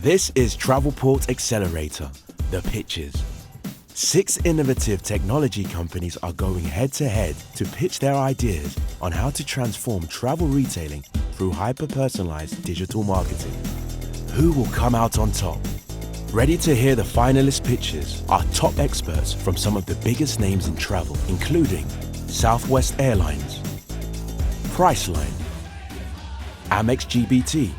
This is Travelport Accelerator, the pitches. 6 innovative technology companies are going head-to-head to pitch their ideas on how to transform travel retailing through hyper-personalized digital marketing. Who will come out on top? Ready to hear the finalist pitches are top experts from some of the biggest names in travel, including Southwest Airlines, Priceline, Amex GBT,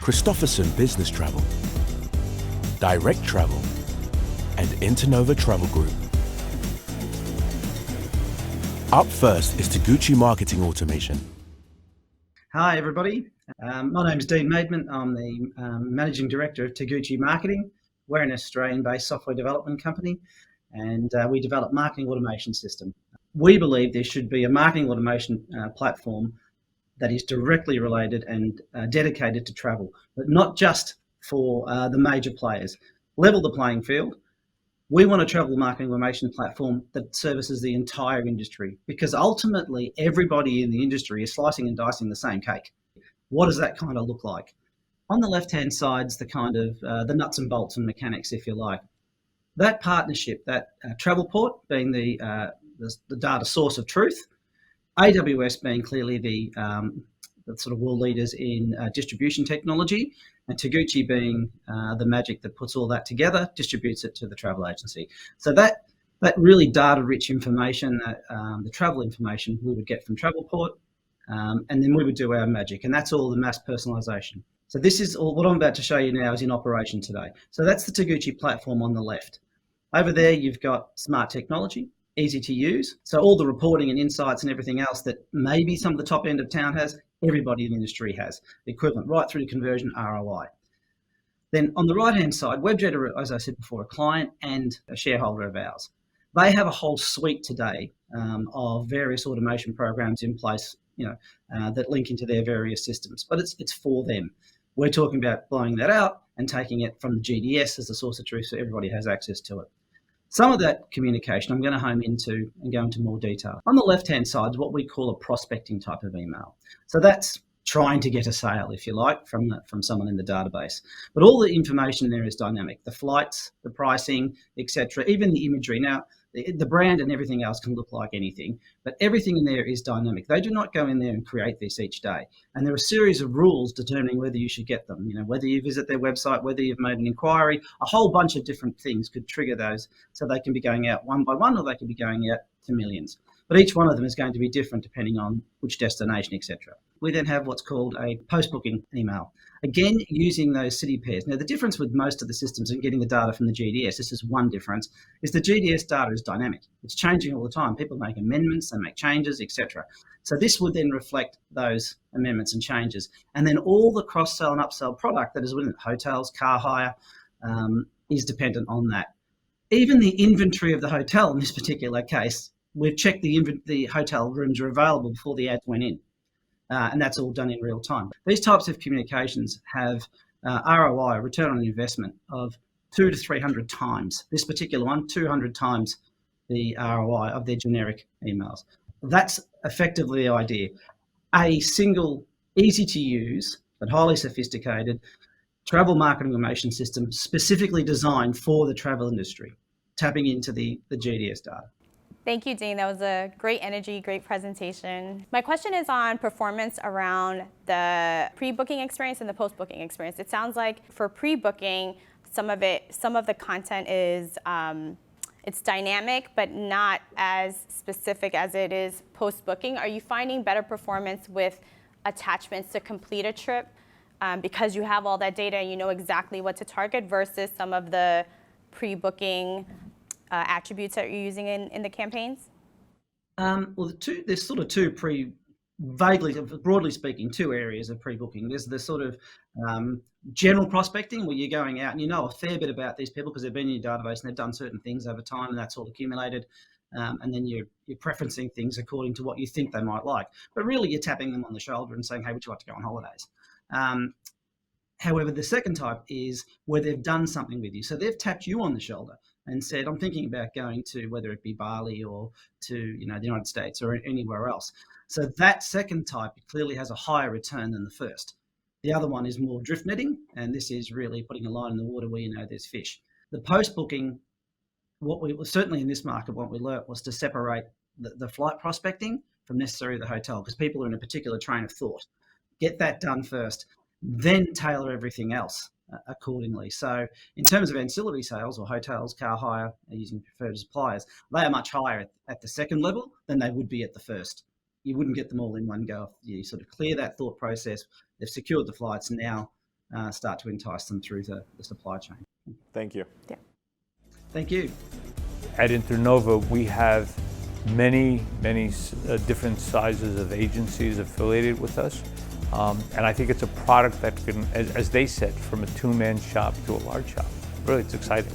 Christopherson Business Travel, Direct Travel, and Internova Travel Group. Up first is TAGUCHI Marketing Automation. Hi everybody, my name is Dean Maidment. I'm the Managing Director of TAGUCHI Marketing. We're an Australian-based software development company and we develop marketing automation system. We believe there should be a marketing automation platform that is directly related and dedicated to travel, but not just for the major players. Level the playing field. We want a travel marketing automation platform that services the entire industry, because ultimately everybody in the industry is slicing and dicing the same cake. What does that kind of look like? On the left-hand side is the kind of the nuts and bolts and mechanics, if you like. That partnership, that Travelport being the data source of truth, AWS being clearly the sort of world leaders in distribution technology, and TAGUCHI being the magic that puts all that together, distributes it to the travel agency. So that really data-rich information, the travel information we would get from Travelport, and then we would do our magic, and that's all the mass personalization. So this is all what I'm about to show you now is in operation today. So that's the TAGUCHI platform on the left. Over there, you've got smart technology, easy to use. So all the reporting and insights and everything else that maybe some of the top end of town has, everybody in the industry has, the equivalent, right through to conversion ROI. Then on the right-hand side, Webjet are, as I said before, a client and a shareholder of ours. They have a whole suite today of various automation programs in place, that link into their various systems, but it's for them. We're talking about blowing that out and taking it from the GDS as the source of truth so everybody has access to it. Some of that communication I'm going to home into and go into more detail. On the left-hand side is what we call a prospecting type of email. So that's trying to get a sale, if you like, from someone in the database. But all the information there is dynamic. The flights, the pricing, etc., even the imagery. Now, the brand and everything else can look like anything, but everything in there is dynamic. They do not go in there and create this each day. And there are a series of rules determining whether you should get them. Whether you visit their website, whether you've made an inquiry, a whole bunch of different things could trigger those, so they can be going out one by one, or they can be going out to millions. But each one of them is going to be different depending on which destination, etc. We then have what's called a post-booking email. Again, using those city pairs. Now, the difference with most of the systems and getting the data from the GDS, this is one difference, is the GDS data is dynamic. It's changing all the time. People make amendments, they make changes, etc. So this would then reflect those amendments and changes. And then all the cross-sell and upsell product that is within hotels, car hire, is dependent on that. Even the inventory of the hotel in this particular case, we've checked the hotel rooms are available before the ads went in. And that's all done in real time. These types of communications have ROI, return on investment, of 200 to 300 times. This particular one, 200 times the ROI of their generic emails. That's effectively the idea. A single, easy to use, but highly sophisticated travel marketing automation system specifically designed for the travel industry, tapping into the GDS data. Thank you, Dean. That was a great energy, great presentation. My question is on performance around the pre-booking experience and the post-booking experience. It sounds like for pre-booking, some of the content is it's dynamic, but not as specific as it is post-booking. Are you finding better performance with attachments to complete a trip because you have all that data and you know exactly what to target versus some of the pre-booking attributes that you're using in the campaigns? Well, there's sort of broadly speaking, two areas of pre-booking. There's the sort of general prospecting where you're going out and you know a fair bit about these people because they've been in your database and they've done certain things over time and that's all accumulated. And then you're preferencing things according to what you think they might like. But really you're tapping them on the shoulder and saying, hey, would you like to go on holidays? However, the second type is where they've done something with you. So they've tapped you on the shoulder and said, I'm thinking about going to, whether it be Bali or to the United States or anywhere else. So that second type clearly has a higher return than the first. The other one is more drift netting, and this is really putting a line in the water where you know there's fish. The post-booking, certainly in this market, what we learnt was to separate the flight prospecting from necessarily the hotel, because people are in a particular train of thought. Get that done first, then tailor everything else accordingly. So in terms of ancillary sales or hotels, car hire, using preferred suppliers, they are much higher at the second level than they would be at the first. You wouldn't get them all in one go. You sort of clear that thought process. They've secured the flights, and now start to entice them through the supply chain. Thank you. Yeah. Thank you. At Internova, we have many different sizes of agencies affiliated with us. And I think it's a product that can, as they said, from a two-man shop to a large shop. Really, it's exciting.